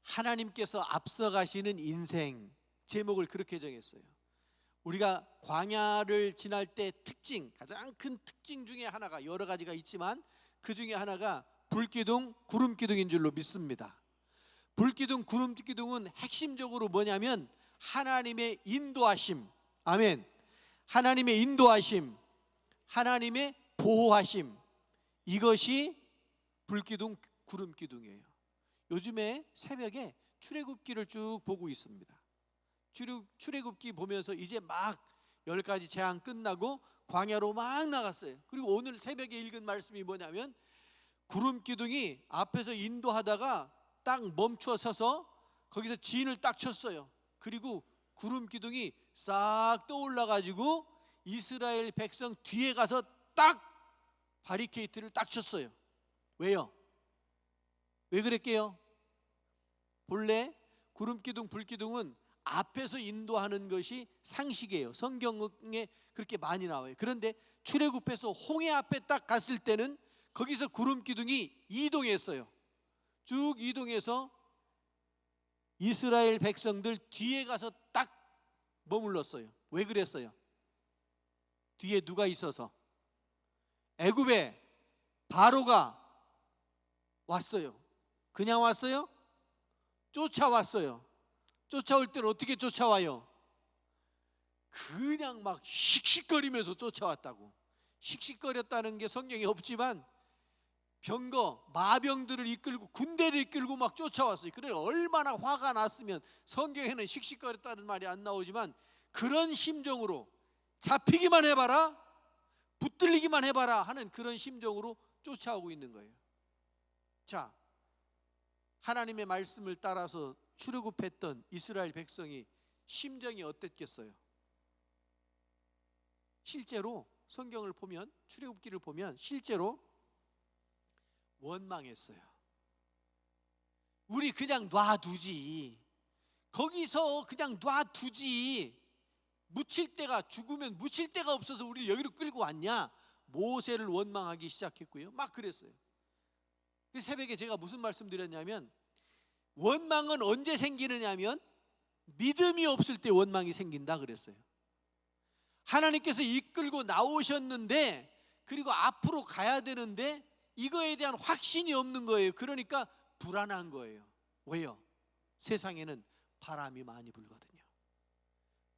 하나님께서 앞서가시는 인생, 제목을 그렇게 정했어요. 우리가 광야를 지날 때 특징, 가장 큰 특징 중에 하나가, 여러 가지가 있지만 그 중에 하나가 불기둥, 구름기둥인 줄로 믿습니다. 불기둥, 구름기둥은 핵심적으로 뭐냐면 하나님의 인도하심, 아멘. 하나님의 인도하심, 하나님의 보호하심, 이것이 불기둥, 구름기둥이에요. 요즘에 새벽에 출애굽기를 쭉 보고 있습니다. 출애굽기 보면서 이제 막 10가지 재앙 끝나고 광야로 막 나갔어요. 그리고 오늘 새벽에 읽은 말씀이 뭐냐면 구름기둥이 앞에서 인도하다가 딱 멈춰 서서 거기서 진을 딱 쳤어요. 그리고 구름기둥이 싹 떠올라 가지고 이스라엘 백성 뒤에 가서 딱 바리케이트를 딱 쳤어요. 왜요? 왜 그랬게요? 본래 구름기둥, 불기둥은 앞에서 인도하는 것이 상식이에요. 성경에 그렇게 많이 나와요. 그런데 출애굽해서 홍해 앞에 딱 갔을 때는 거기서 구름기둥이 이동했어요. 쭉 이동해서 이스라엘 백성들 뒤에 가서 딱 머물렀어요. 왜 그랬어요? 뒤에 누가 있어서? 애굽에 바로가 왔어요. 그냥 왔어요? 쫓아왔어요. 쫓아올 때는 어떻게 쫓아와요? 그냥 막 씩씩거리면서 쫓아왔다고. 씩씩거렸다는 게 성경에 없지만 병거, 마병들을 이끌고 군대를 이끌고 막 쫓아왔어요. 그래 얼마나 화가 났으면, 성경에는 씩씩거렸다는 말이 안 나오지만 그런 심정으로 잡히기만 해봐라, 붙들리기만 해봐라 하는 그런 심정으로 쫓아오고 있는 거예요. 자, 하나님의 말씀을 따라서 출애굽했던 이스라엘 백성이 심정이 어땠겠어요? 실제로 성경을 보면, 출애굽기를 보면 실제로 원망했어요. 우리 그냥 놔두지, 거기서 그냥 놔두지, 묻힐 데가, 죽으면 묻힐 데가 없어서 우리를 여기로 끌고 왔냐? 모세를 원망하기 시작했고요. 막 그랬어요. 새벽에 제가 무슨 말씀 드렸냐면, 원망은 언제 생기느냐면 믿음이 없을 때 원망이 생긴다 그랬어요. 하나님께서 이끌고 나오셨는데, 그리고 앞으로 가야 되는데 이거에 대한 확신이 없는 거예요. 그러니까 불안한 거예요. 왜요? 세상에는 바람이 많이 불거든요.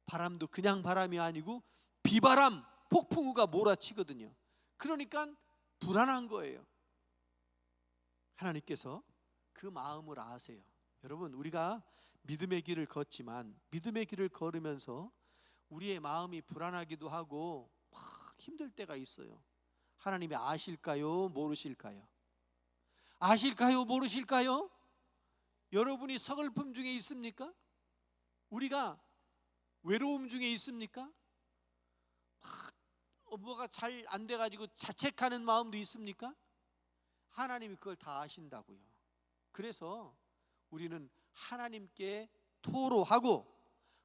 바람도 그냥 바람이 아니고 비바람, 폭풍우가 몰아치거든요. 그러니까 불안한 거예요. 하나님께서 그 마음을 아세요. 여러분, 우리가 믿음의 길을 걷지만 믿음의 길을 걸으면서 우리의 마음이 불안하기도 하고 막 힘들 때가 있어요. 하나님이 아실까요? 모르실까요? 아실까요? 모르실까요? 여러분이 서글픔 중에 있습니까? 우리가 외로움 중에 있습니까? 막 뭐가 잘 안 돼가지고 자책하는 마음도 있습니까? 하나님이 그걸 다 아신다고요. 그래서 우리는 하나님께 토로하고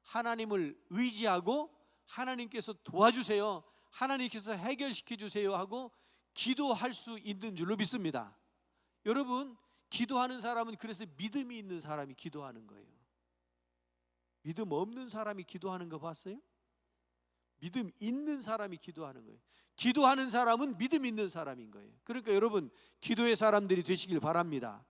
하나님을 의지하고 하나님께서 도와주세요, 하나님께서 해결시켜 주세요 하고 기도할 수 있는 줄로 믿습니다. 여러분, 기도하는 사람은 그래서 믿음이 있는 사람이 기도하는 거예요. 믿음 없는 사람이 기도하는 거 봤어요? 믿음 있는 사람이 기도하는 거예요. 기도하는 사람은 믿음 있는 사람인 거예요. 그러니까 여러분, 기도의 사람들이 되시길 바랍니다.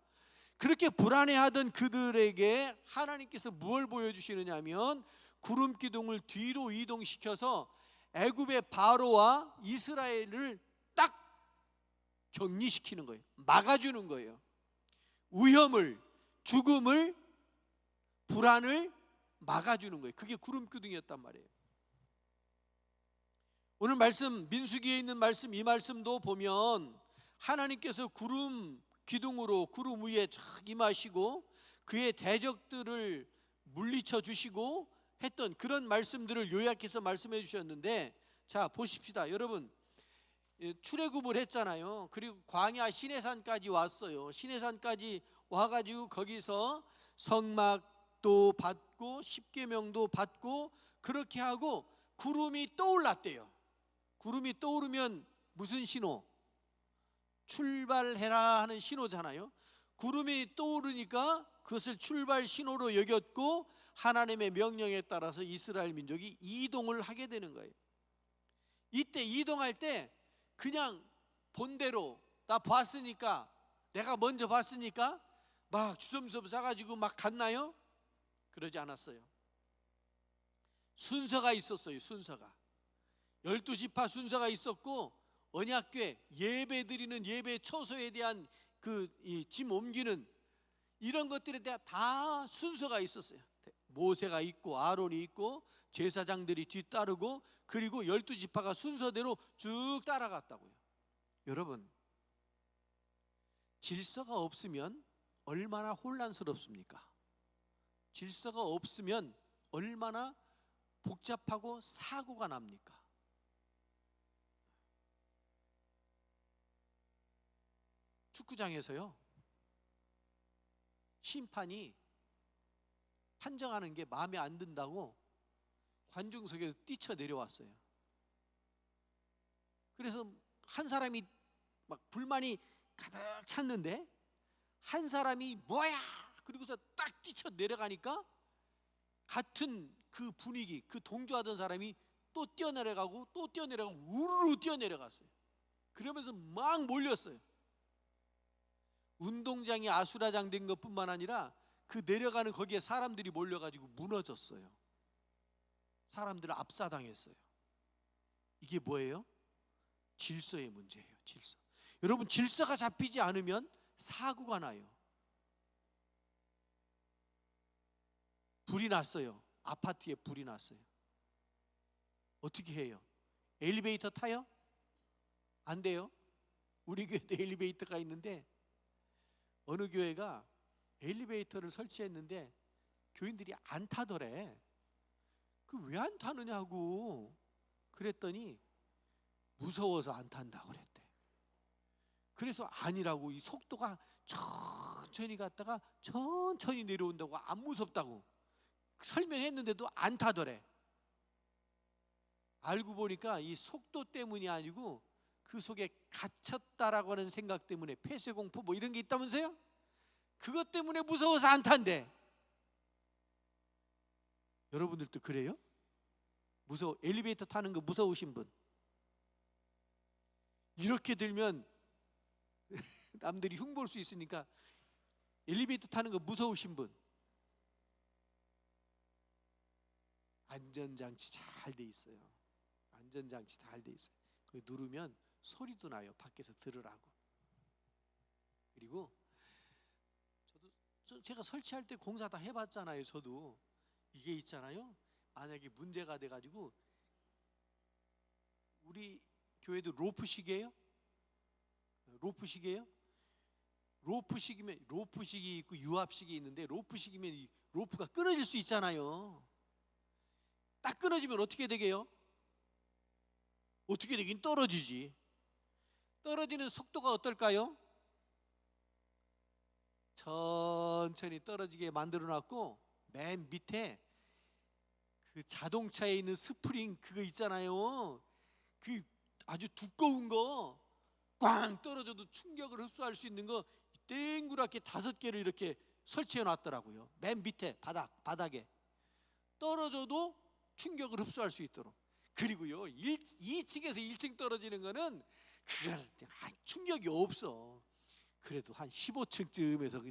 그렇게 불안해하던 그들에게 하나님께서 뭘 보여주시느냐 하면 구름기둥을 뒤로 이동시켜서 애굽의 바로와 이스라엘을 딱 격리시키는 거예요. 막아주는 거예요. 위험을, 죽음을, 불안을 막아주는 거예요. 그게 구름기둥이었단 말이에요. 오늘 말씀, 민수기에 있는 말씀, 이 말씀도 보면 하나님께서 구름 기둥으로 구름 위에 쫙 임하시고 그의 대적들을 물리쳐 주시고 했던 그런 말씀들을 요약해서 말씀해 주셨는데, 자 보십시다. 여러분, 출애굽을 했잖아요. 그리고 광야 시내산까지 왔어요. 시내산까지 와가지고 거기서 성막도 받고 십계명도 받고 그렇게 하고 구름이 떠올랐대요. 구름이 떠오르면 무슨 신호? 출발해라 하는 신호잖아요. 구름이 떠오르니까 그것을 출발 신호로 여겼고 하나님의 명령에 따라서 이스라엘 민족이 이동을 하게 되는 거예요. 이때 이동할 때 그냥 본대로 나 봤으니까, 내가 먼저 봤으니까 막 주섬주섬 싸가지고 막 갔나요? 그러지 않았어요. 순서가 있었어요. 순서가 12지파 순서가 있었고, 언약궤 예배 드리는 예배 처소에 대한 그 짐 옮기는 이런 것들에 대한 다 순서가 있었어요. 모세가 있고 아론이 있고 제사장들이 뒤따르고, 그리고 12지파가 순서대로 쭉 따라갔다고요. 여러분, 질서가 없으면 얼마나 혼란스럽습니까? 질서가 없으면 얼마나 복잡하고 사고가 납니까? 축구장에서요, 심판이 판정하는 게 마음에 안 든다고 관중석에서 뛰쳐 내려왔어요. 그래서 한 사람이 막 불만이 가득 찼는데 한 사람이 뭐야? 그리고서 딱 뛰쳐 내려가니까 같은 그 분위기, 그 동조하던 사람이 또 뛰어내려가고 또 뛰어내려가고 우르르 뛰어내려갔어요. 그러면서 막 몰렸어요. 운동장이 아수라장 된 것뿐만 아니라 그 내려가는 거기에 사람들이 몰려가지고 무너졌어요. 사람들을 압사당했어요. 이게 뭐예요? 질서의 문제예요. 질서. 여러분, 질서가 잡히지 않으면 사고가 나요. 불이 났어요. 아파트에 불이 났어요. 어떻게 해요? 엘리베이터 타요? 안 돼요. 우리 교회도 엘리베이터가 있는데 어느 교회가 엘리베이터를 설치했는데 교인들이 안 타더래. 그 왜 안 타느냐고 그랬더니 무서워서 안 탄다고 그랬대. 그래서 아니라고, 이 속도가 천천히 갔다가 천천히 내려온다고, 안 무섭다고 설명했는데도 안 타더래. 알고 보니까 이 속도 때문이 아니고 그 속에 갇혔다라고 하는 생각 때문에, 폐쇄공포 뭐 이런 게 있다면서요? 그것 때문에 무서워서 안 탄대. 여러분들도 그래요? 엘리베이터 타는 거 무서우신 분? 이렇게 들면 남들이 흉볼 수 있으니까 엘리베이터 타는 거 무서우신 분? 안전장치 잘 돼 있어요. 안전장치 잘 돼 있어요. 거기 누르면 소리도 나요. 밖에서 들으라고. 그리고 제가 설치할 때 공사 다 해봤잖아요. 저도 이게 있잖아요. 만약에 문제가 돼가지고, 우리 교회도 로프식이에요? 로프식이에요? 로프식이면 로프식이 있고 유압식이 있는데, 로프식이면 이 로프가 끊어질 수 있잖아요. 딱 끊어지면 어떻게 되게요? 어떻게 되긴 떨어지지. 떨어지는 속도가 어떨까요? 천천히 떨어지게 만들어 놨고, 맨 밑에 그 자동차에 있는 스프링 그거 있잖아요. 그 아주 두꺼운 거, 꽝 떨어져도 충격을 흡수할 수 있는 거 땡그랗게 5개를 이렇게 설치해 놨더라고요. 맨 밑에 바닥에 떨어져도 충격을 흡수할 수 있도록. 그리고요, 2층에서 1층 떨어지는 거는 그걸 충격이 없어. 그래도 한 15층쯤에서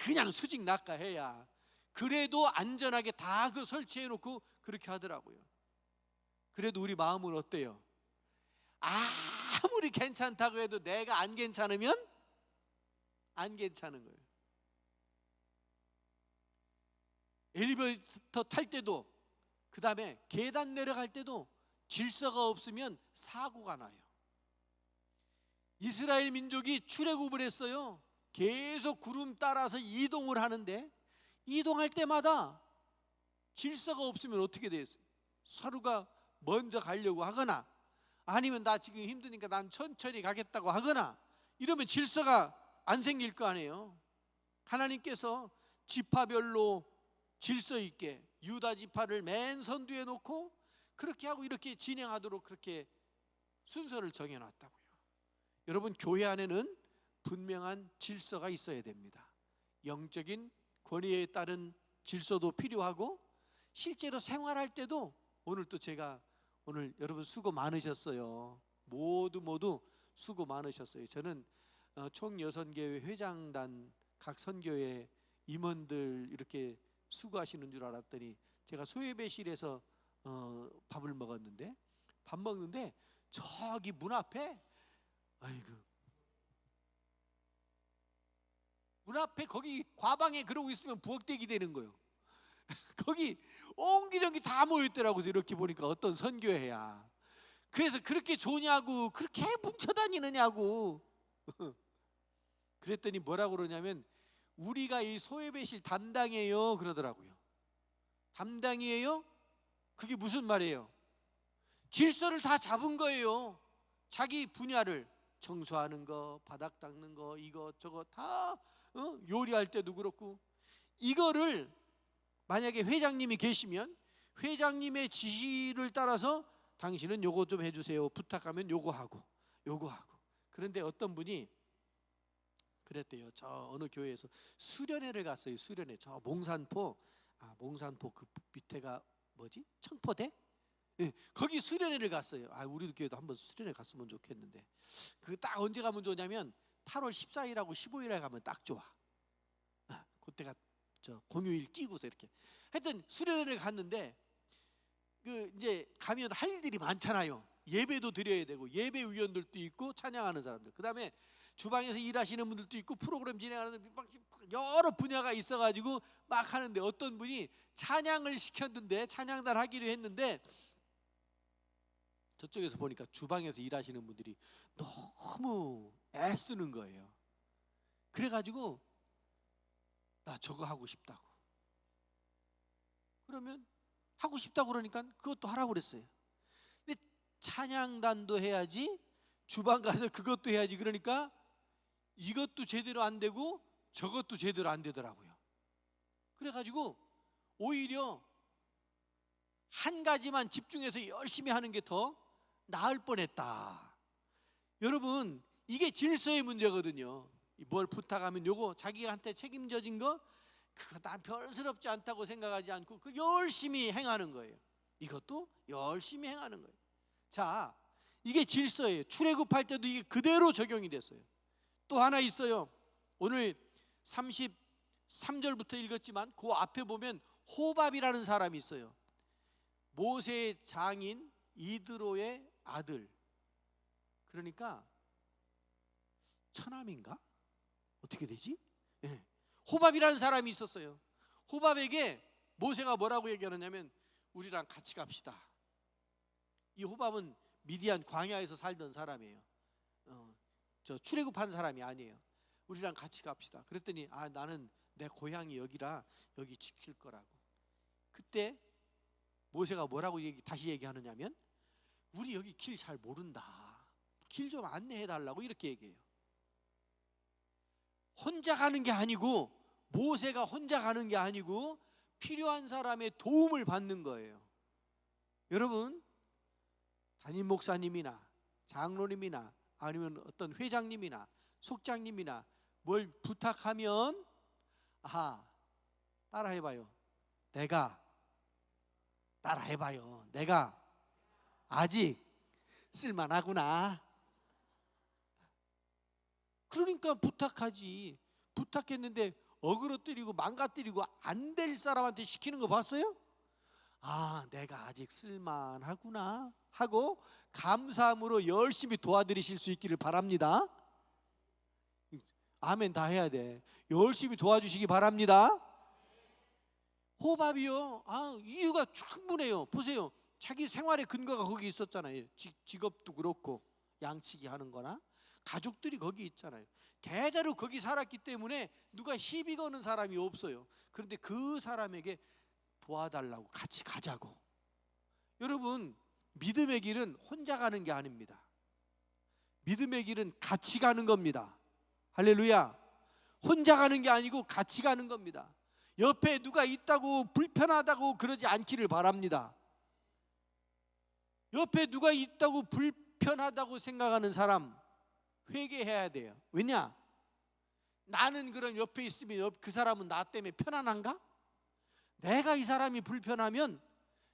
그냥 수직 낙하해야 그래도 안전하게 다 그 설치해 놓고 그렇게 하더라고요. 그래도 우리 마음은 어때요? 아무리 괜찮다고 해도 내가 안 괜찮으면 안 괜찮은 거예요. 엘리베이터 탈 때도, 그 다음에 계단 내려갈 때도 질서가 없으면 사고가 나요. 이스라엘 민족이 출애굽을 했어요. 계속 구름 따라서 이동을 하는데, 이동할 때마다 질서가 없으면 어떻게 돼요? 서로가 먼저 가려고 하거나, 아니면 나 지금 힘드니까 난 천천히 가겠다고 하거나, 이러면 질서가 안 생길 거 아니에요. 하나님께서 지파별로 질서 있게 유다 지파를 맨 선두에 놓고 그렇게 하고 이렇게 진행하도록 그렇게 순서를 정해놨다고요. 여러분, 교회 안에는 분명한 질서가 있어야 됩니다. 영적인 권위에 따른 질서도 필요하고 실제로 생활할 때도 오늘 또 제가 오늘 여러분 수고 많으셨어요. 모두 수고 많으셨어요. 저는 총여선교회 회장단 각 선교회 임원들 이렇게 수고하시는 줄 알았더니 제가 소예배실에서 밥을 먹었는데 밥 먹는데 저기 문 앞에 아이고 문 앞에 거기 과방에 그러고 있으면 부엌대기 되는 거예요. 거기 옹기종기 다 모여있더라고요. 이렇게 보니까 어떤 선교회야. 그래서 그렇게 좋냐고 그렇게 뭉쳐다니느냐고 그랬더니 뭐라고 그러냐면 우리가 이 소예배실 담당이에요 그러더라고요. 담당이에요? 그게 무슨 말이에요? 질서를 다 잡은 거예요. 자기 분야를 청소하는 거, 바닥 닦는 거, 이거 저거 다 요리할 때도 그렇고 이거를 만약에 회장님이 계시면 회장님의 지시를 따라서 당신은 요거 좀 해주세요 부탁하면 요거 하고 그런데 어떤 분이 그랬대요. 저 어느 교회에서 수련회를 갔어요. 수련회 저 몽산포 그 밑에가 뭐지? 청포대? 네, 거기 수련회를 갔어요. 우리도 교회도 한번 수련회 갔으면 좋겠는데 그 딱 언제 가면 좋냐면 8월 14일하고 15일에 가면 딱 좋아. 그때가 저 공휴일 끼고서 이렇게 하여튼 수련회를 갔는데 그 이제 가면 할 일들이 많잖아요. 예배도 드려야 되고 예배위원들도 있고 찬양하는 사람들, 그 다음에 주방에서 일하시는 분들도 있고 프로그램 진행하는 막 여러 분야가 있어가지고 막 하는데 어떤 분이 찬양을 시켰는데 찬양단 하기로 했는데 저쪽에서 보니까 주방에서 일하시는 분들이 너무 애쓰는 거예요. 그래가지고 나 저거 하고 싶다고. 그러면 하고 싶다고 그러니까 그것도 하라고 그랬어요. 근데 찬양단도 해야지 주방 가서 그것도 해야지 그러니까 이것도 제대로 안 되고 저것도 제대로 안 되더라고요. 그래가지고 오히려 한 가지만 집중해서 열심히 하는 게 더 나을 뻔했다. 여러분 이게 질서의 문제거든요. 뭘 부탁하면 요거 자기한테 책임져진 거 그거 난 별스럽지 않다고 생각하지 않고 그 열심히 행하는 거예요. 이것도 열심히 행하는 거예요. 자, 이게 질서예요. 출애굽할 때도 이게 그대로 적용이 됐어요. 또 하나 있어요. 오늘 33절부터 읽었지만 그 앞에 보면 호밥이라는 사람이 있어요. 모세의 장인 이드로의 아들. 그러니까 처남인가? 어떻게 되지? 네. 호밥이라는 사람이 있었어요. 호밥에게 모세가 뭐라고 얘기하느냐면 우리랑 같이 갑시다. 이 호밥은 미디안 광야에서 살던 사람이에요. 저 출애굽한 사람이 아니에요. 우리랑 같이 갑시다. 그랬더니 나는 내 고향이 여기라 여기 지킬 거라고. 그때 모세가 뭐라고 다시 얘기하느냐면 우리 여기 길 잘 모른다. 길 좀 안내해 달라고 이렇게 얘기해요. 혼자 가는 게 아니고 모세가 혼자 가는 게 아니고 필요한 사람의 도움을 받는 거예요. 여러분 담임 목사님이나 장로님이나 아니면 어떤 회장님이나 속장님이나 뭘 부탁하면 따라해봐요. 내가 아직 쓸만하구나. 그러니까 부탁하지. 부탁했는데 어그러뜨리고 망가뜨리고 안 될 사람한테 시키는 거 봤어요? 내가 아직 쓸만하구나 하고 감사함으로 열심히 도와드리실 수 있기를 바랍니다. 아멘 다 해야 돼. 열심히 도와주시기 바랍니다. 호밥이요. 이유가 충분해요. 보세요. 자기 생활의 근거가 거기 있었잖아요. 직업도 그렇고 양치기 하는 거나 가족들이 거기 있잖아요. 대대로 거기 살았기 때문에 누가 시비 거는 사람이 없어요. 그런데 그 사람에게 도와달라고 같이 가자고. 여러분 믿음의 길은 혼자 가는 게 아닙니다. 믿음의 길은 같이 가는 겁니다. 할렐루야. 혼자 가는 게 아니고 같이 가는 겁니다. 옆에 누가 있다고 불편하다고 그러지 않기를 바랍니다. 옆에 누가 있다고 불편하다고 생각하는 사람 회개해야 돼요. 왜냐? 나는 그럼 옆에 있으면 그 사람은 나 때문에 편안한가? 내가 이 사람이 불편하면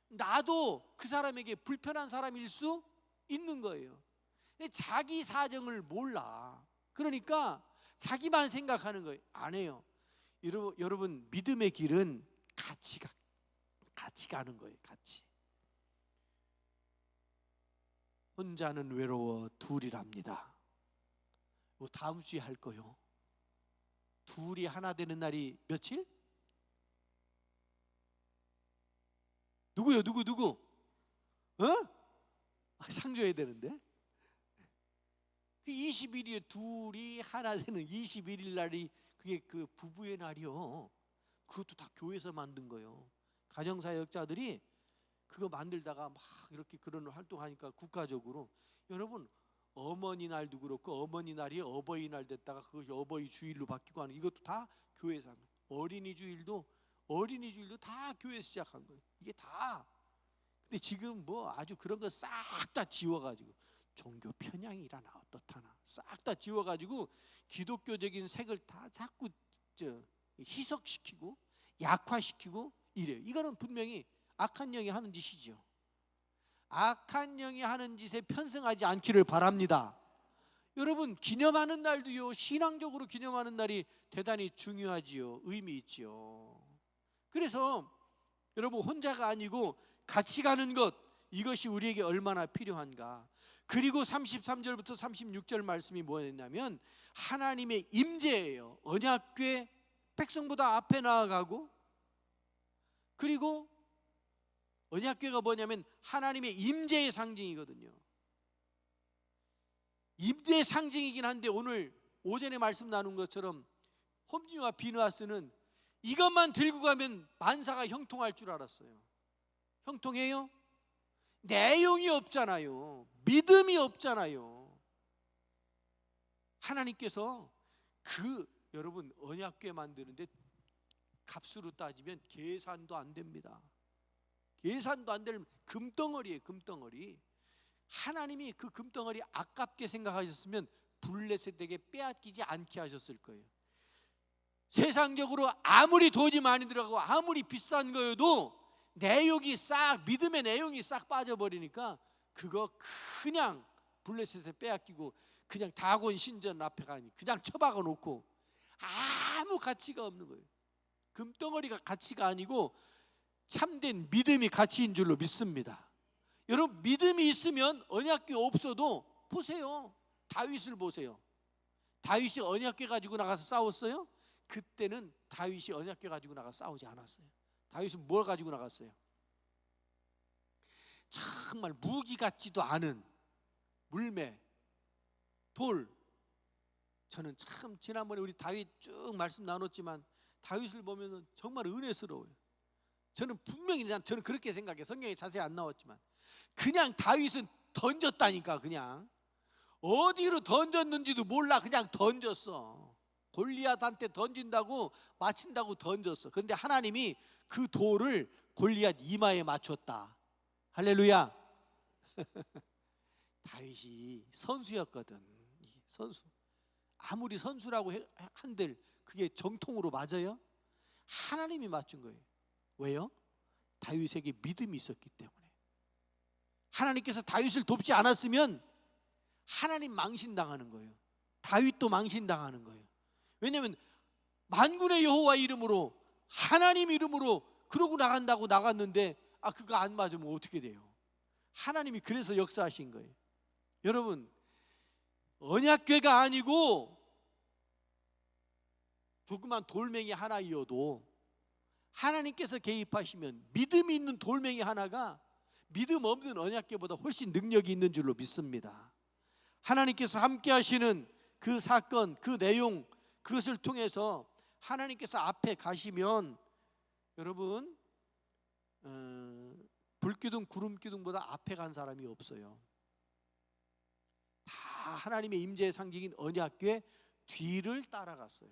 나도 그 사람에게 불편한 사람일 수 있는 거예요. 자기 사정을 몰라. 그러니까 자기만 생각하는 거예요. 안 해요. 여러분 믿음의 길은 같이 가는 거예요. 같이. 혼자는 외로워 둘이랍니다. 다음 주에 할 거요. 둘이 하나 되는 날이 며칠? 누구요? 누구? 상 줘야 되는데. 그 20일이에 둘이 하나 되는 21일 날이 그게 그 부부의 날이요. 그것도 다 교회에서 만든 거예요. 가정사역자들이 그거 만들다가 막 이렇게 그런 활동하니까 국가적으로. 여러분 어머니 날도 그렇고 어머니 날이 어버이날 됐다가 그것이 어버이 주일로 바뀌고 하는 이것도 다 교회에서 하는 거예요. 어린이주일도 다 교회에서 시작한 거예요. 이게 다. 근데 지금 뭐 아주 그런 거 싹 다 지워가지고 종교 편향이라나 어떻다나 싹 다 지워가지고 기독교적인 색을 다 자꾸 희석시키고 약화시키고 이래요. 이거는 분명히 악한 영이 하는 짓이죠. 악한 영이 하는 짓에 편승하지 않기를 바랍니다. 여러분 기념하는 날도요, 신앙적으로 기념하는 날이 대단히 중요하지요. 의미 있지요. 그래서 여러분 혼자가 아니고 같이 가는 것, 이것이 우리에게 얼마나 필요한가. 그리고 33절부터 36절 말씀이 뭐였냐면 하나님의 임재예요. 언약궤 백성보다 앞에 나아가고, 그리고 언약궤가 뭐냐면 하나님의 임재의 상징이거든요. 임재의 상징이긴 한데 오늘 오전에 말씀 나눈 것처럼 홈리와 비누아스는 이것만 들고 가면 만사가 형통할 줄 알았어요. 형통해요? 내용이 없잖아요. 믿음이 없잖아요. 하나님께서 여러분 언약궤 만드는데 값으로 따지면 계산도 안 됩니다. 계산도 안 될 금덩어리예요. 금덩어리. 하나님이 그 금덩어리 아깝게 생각하셨으면 블레셋에게 빼앗기지 않게 하셨을 거예요. 세상적으로 아무리 돈이 많이 들어가고 아무리 비싼 거여도 내용이 싹, 믿음의 내용이 싹 빠져버리니까 그거 그냥 블레셋에 빼앗기고 그냥 다곤 신전 앞에 가니 그냥 처박아 놓고 아무 가치가 없는 거예요. 금덩어리가 가치가 아니고 참된 믿음이 가치인 줄로 믿습니다. 여러분 믿음이 있으면 언약궤 없어도 보세요. 다윗을 보세요. 다윗이 언약궤 가지고 나가서 싸웠어요? 그때는 다윗이 언약궤 가지고 나가서 싸우지 않았어요. 다윗은 뭘 가지고 나갔어요? 정말 무기 같지도 않은 물매, 돌. 저는 참 지난번에 우리 다윗 쭉 말씀 나눴지만 다윗을 보면 정말 은혜스러워요. 저는 분명히 저는 그렇게 생각해요. 성경에 자세히 안 나왔지만 그냥 다윗은 던졌다니까. 그냥 어디로 던졌는지도 몰라. 그냥 던졌어. 골리앗한테 던진다고 맞힌다고 던졌어. 그런데 하나님이 그 돌을 골리앗 이마에 맞췄다. 할렐루야. 다윗이 선수였거든. 선수. 아무리 선수라고 한들 그게 정통으로 맞아요? 하나님이 맞춘 거예요. 왜요? 다윗에게 믿음이 있었기 때문에. 하나님께서 다윗을 돕지 않았으면 하나님 망신당하는 거예요. 다윗도 망신당하는 거예요. 왜냐하면 만군의 여호와 이름으로, 하나님 이름으로 그러고 나간다고 나갔는데 그거 안 맞으면 어떻게 돼요? 하나님이 그래서 역사하신 거예요. 여러분 언약궤가 아니고 조그만 돌멩이 하나이어도 하나님께서 개입하시면 믿음이 있는 돌멩이 하나가 믿음 없는 언약궤보다 훨씬 능력이 있는 줄로 믿습니다. 하나님께서 함께 하시는 그 사건, 그 내용, 그것을 통해서 하나님께서 앞에 가시면 여러분 불기둥 구름기둥보다 앞에 간 사람이 없어요. 다 하나님의 임재의 상징인 언약궤 뒤를 따라갔어요.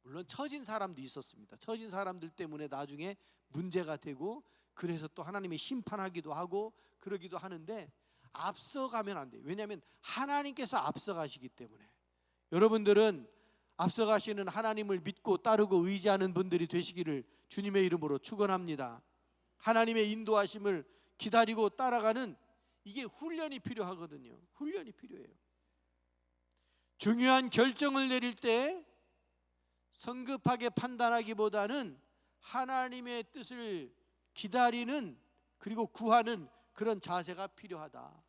물론 처진 사람도 있었습니다. 처진 사람들 때문에 나중에 문제가 되고 그래서 또 하나님이 심판하기도 하고 그러기도 하는데 앞서가면 안 돼요. 왜냐하면 하나님께서 앞서가시기 때문에. 여러분들은 앞서가시는 하나님을 믿고 따르고 의지하는 분들이 되시기를 주님의 이름으로 축원합니다. 하나님의 인도하심을 기다리고 따라가는 이게 훈련이 필요하거든요. 훈련이 필요해요. 중요한 결정을 내릴 때 성급하게 판단하기보다는 하나님의 뜻을 기다리는, 그리고 구하는 그런 자세가 필요하다.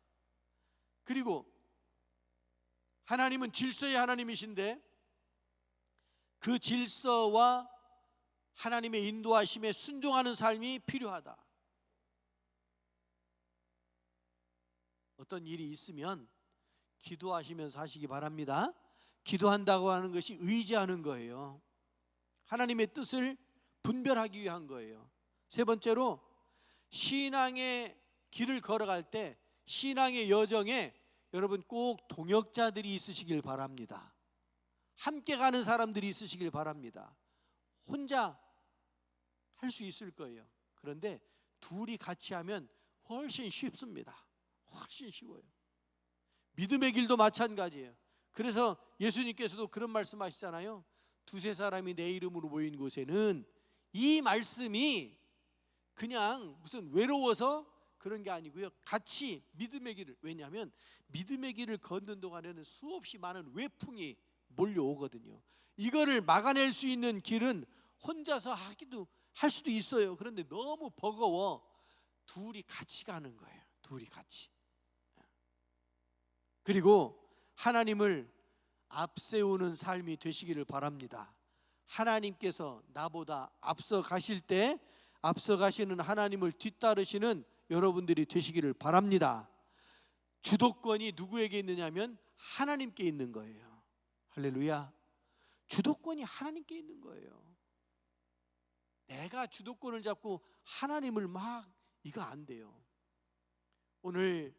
그리고 하나님은 질서의 하나님이신데 그 질서와 하나님의 인도하심에 순종하는 삶이 필요하다. 어떤 일이 있으면 기도하시면서 하시기 바랍니다. 기도한다고 하는 것이 의지하는 거예요. 하나님의 뜻을 분별하기 위한 거예요. 세 번째로, 신앙의 길을 걸어갈 때 신앙의 여정에 여러분 꼭 동역자들이 있으시길 바랍니다. 함께 가는 사람들이 있으시길 바랍니다. 혼자 할 수 있을 거예요. 그런데 둘이 같이 하면 훨씬 쉽습니다. 훨씬 쉬워요. 믿음의 길도 마찬가지예요. 그래서 예수님께서도 그런 말씀하시잖아요. 두세 사람이 내 이름으로 모인 곳에는, 이 말씀이 그냥 무슨 외로워서 그런 게 아니고요, 같이 믿음의 길을, 왜냐하면 믿음의 길을 걷는 동안에는 수없이 많은 외풍이 몰려오거든요. 이거를 막아낼 수 있는 길은 혼자서 할 수도 있어요. 그런데 너무 버거워. 둘이 같이 가는 거예요. 둘이 같이. 그리고 하나님을 앞세우는 삶이 되시기를 바랍니다. 하나님께서 나보다 앞서 가실 때 앞서 가시는 하나님을 뒤따르시는 여러분들이 되시기를 바랍니다. 주도권이 누구에게 있느냐면 하나님께 있는 거예요. 할렐루야. 주도권이 하나님께 있는 거예요. 내가 주도권을 잡고 하나님을 이거 안 돼요. 오늘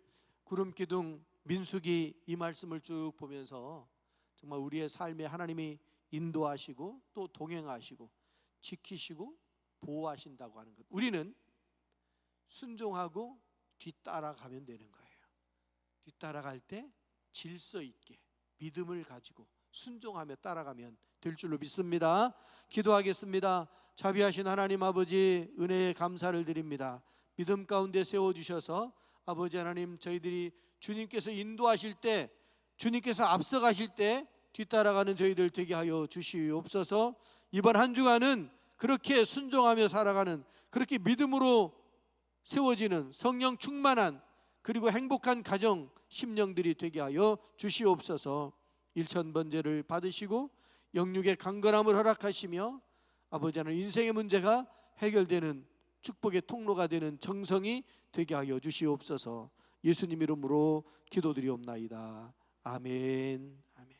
구름기둥 민수기 이 말씀을 쭉 보면서 정말 우리의 삶에 하나님이 인도하시고 또 동행하시고 지키시고 보호하신다고 하는 것, 우리는 순종하고 뒤따라가면 되는 거예요. 뒤따라갈 때 질서 있게 믿음을 가지고 순종하며 따라가면 될 줄로 믿습니다. 기도하겠습니다. 자비하신 하나님 아버지, 은혜에 감사를 드립니다. 믿음 가운데 세워주셔서 아버지 하나님, 저희들이 주님께서 인도하실 때, 주님께서 앞서가실 때 뒤따라가는 저희들 되게 하여 주시옵소서. 이번 한 주간은 그렇게 순종하며 살아가는, 그렇게 믿음으로 세워지는 성령 충만한 그리고 행복한 가정 심령들이 되게 하여 주시옵소서. 일천번제를 받으시고 영육의 강건함을 허락하시며 아버지 하나님, 인생의 문제가 해결되는 축복의 통로가 되는 정성이 되게 하여 주시옵소서. 예수님 이름으로 기도드리옵나이다. 아멘. 아멘.